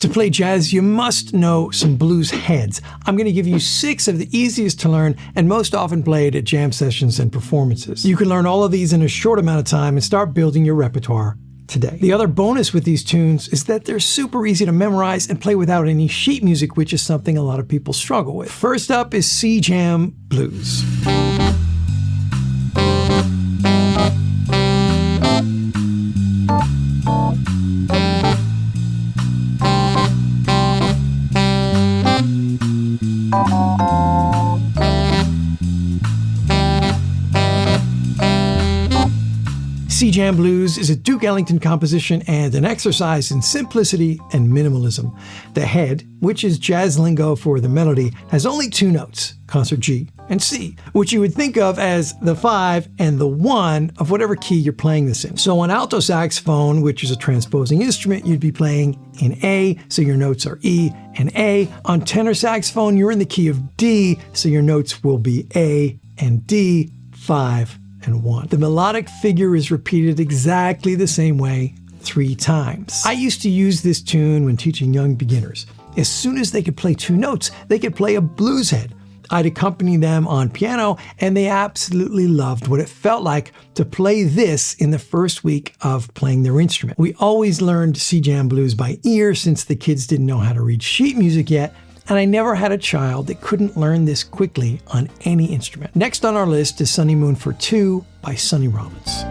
To play jazz, you must know some blues heads. I'm going to give you 6 of the easiest to learn and most often played at jam sessions and performances. You can learn all of these in a short amount of time and start building your repertoire today. The other bonus with these tunes is that they're super easy to memorize and play without any sheet music, which is something a lot of people struggle with. First up is C-Jam Blues. C-Jam Blues is a Duke Ellington composition and an exercise in simplicity and minimalism. The head, which is jazz lingo for the melody, has only 2 notes, concert G and C, which you would think of as the 5 and the 1 of whatever key you're playing this in. So on alto saxophone, which is a transposing instrument, you'd be playing in A, so your notes are E and A. On tenor saxophone, you're in the key of D, so your notes will be A and D, 5 and 1. The melodic figure is repeated exactly the same way 3 times. I used to use this tune when teaching young beginners. As soon as they could play 2 notes, they could play a blues head. I'd accompany them on piano, and they absolutely loved what it felt like to play this in the first week of playing their instrument. We always learned C-Jam Blues by ear since the kids didn't know how to read sheet music yet, and I never had a child that couldn't learn this quickly on any instrument. Next on our list is Sunny Moon for 2 by Sonny Rollins.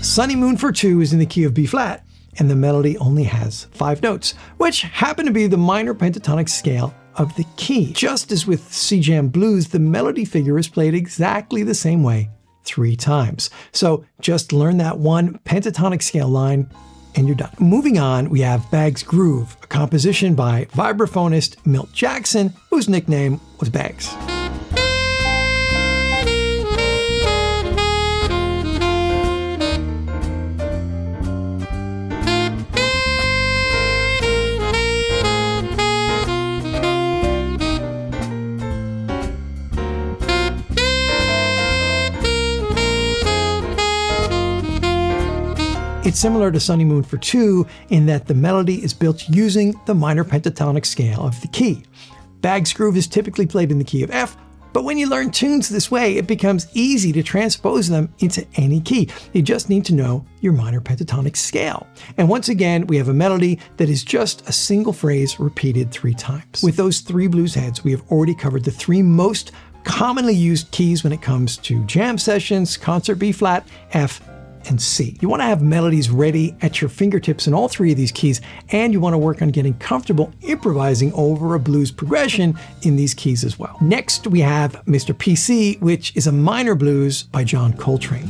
Sunny Moon for 2 is in the key of B flat, and the melody only has 5 notes, which happen to be the minor pentatonic scale of the key. Just as with C-Jam Blues, the melody figure is played exactly the same way 3 times. So just learn that one pentatonic scale line and you're done. Moving on, we have Bag's Groove, a composition by vibraphonist Milt Jackson, whose nickname was Bags. It's similar to Sunny Moon for 2 in that the melody is built using the minor pentatonic scale of the key. Bag's Groove is typically played in the key of F, but when you learn tunes this way, it becomes easy to transpose them into any key. You just need to know your minor pentatonic scale. And once again, we have a melody that is just a single phrase repeated 3 times. With those 3 blues heads, we have already covered the 3 most commonly used keys when it comes to jam sessions: concert B flat, F, and C. You want to have melodies ready at your fingertips in all 3 of these keys, and you want to work on getting comfortable improvising over a blues progression in these keys as well. Next, we have Mr. PC, which is a minor blues by John Coltrane.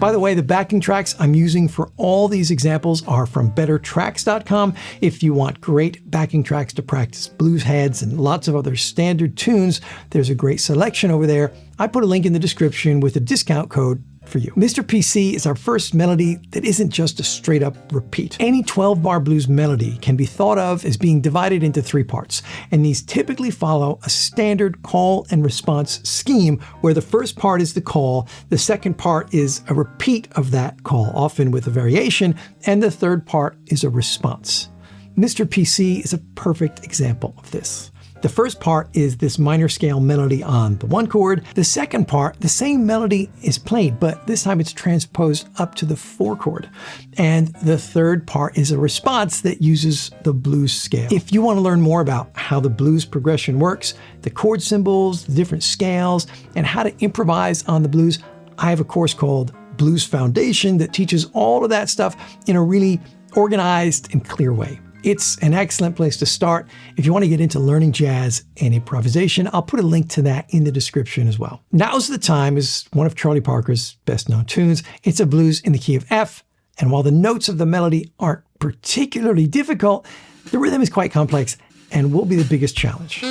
By the way, the backing tracks I'm using for all these examples are from BetterSax.com. If you want great backing tracks to practice blues heads and lots of other standard tunes, there's a great selection over there. I put a link in the description with a discount code for you. Mr. PC is our first melody that isn't just a straight up repeat. Any 12-bar blues melody can be thought of as being divided into 3 parts, and these typically follow a standard call and response scheme where the first part is the call, the second part is a repeat of that call, often with a variation, and the third part is a response. Mr. PC is a perfect example of this. The first part is this minor scale melody on the 1 chord. The second part, the same melody is played, but this time it's transposed up to the 4 chord. And the third part is a response that uses the blues scale. If you want to learn more about how the blues progression works, the chord symbols, the different scales, and how to improvise on the blues, I have a course called Blues Foundation that teaches all of that stuff in a really organized and clear way. It's an excellent place to start. If you want to get into learning jazz and improvisation, I'll put a link to that in the description as well. Now's the Time is one of Charlie Parker's best known tunes. It's a blues in the key of F, and while the notes of the melody aren't particularly difficult, the rhythm is quite complex and will be the biggest challenge.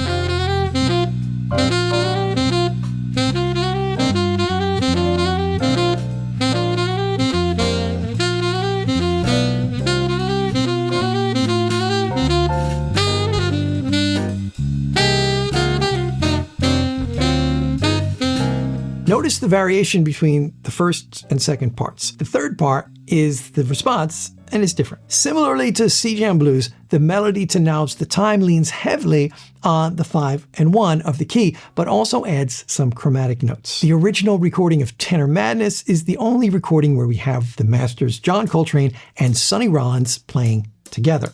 Notice the variation between the first and second parts. The third part is the response, and it's different. Similarly to C-Jam Blues, the melody to Now's the Time leans heavily on the 5 and 1 of the key, but also adds some chromatic notes. The original recording of Tenor Madness is the only recording where we have the masters John Coltrane and Sonny Rollins playing together.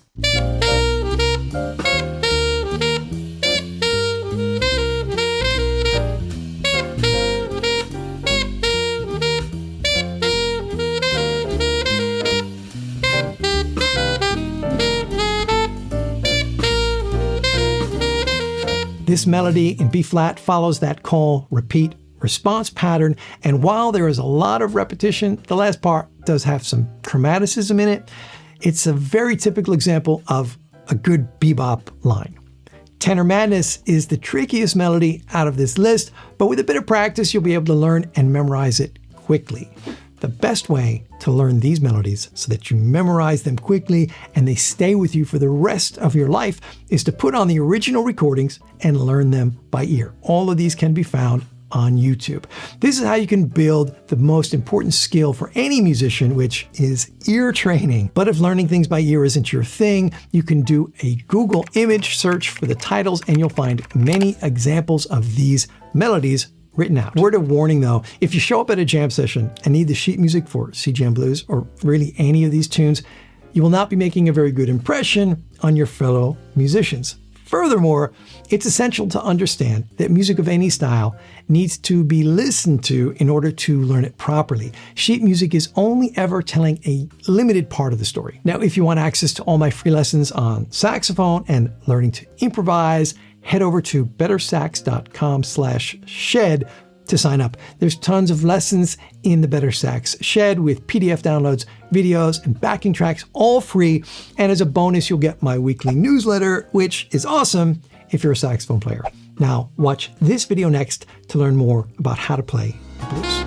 This melody in B-flat follows that call, repeat, response pattern, and while there is a lot of repetition, the last part does have some chromaticism in it. It's a very typical example of a good bebop line. Tenor Madness is the trickiest melody out of this list, but with a bit of practice, you'll be able to learn and memorize it quickly. The best way to learn these melodies so that you memorize them quickly and they stay with you for the rest of your life is to put on the original recordings and learn them by ear. All of these can be found on YouTube. This is how you can build the most important skill for any musician, which is ear training. But if learning things by ear isn't your thing, you can do a Google image search for the titles and you'll find many examples of these melodies written out. Word of warning though, if you show up at a jam session and need the sheet music for C-Jam Blues or really any of these tunes, you will not be making a very good impression on your fellow musicians. Furthermore, it's essential to understand that music of any style needs to be listened to in order to learn it properly. Sheet music is only ever telling a limited part of the story. Now, if you want access to all my free lessons on saxophone and learning to improvise, head over to bettersax.com/shed to sign up. There's tons of lessons in the BetterSax shed with PDF downloads, videos, and backing tracks, all free. And as a bonus, you'll get my weekly newsletter, which is awesome if you're a saxophone player. Now, watch this video next to learn more about how to play the blues.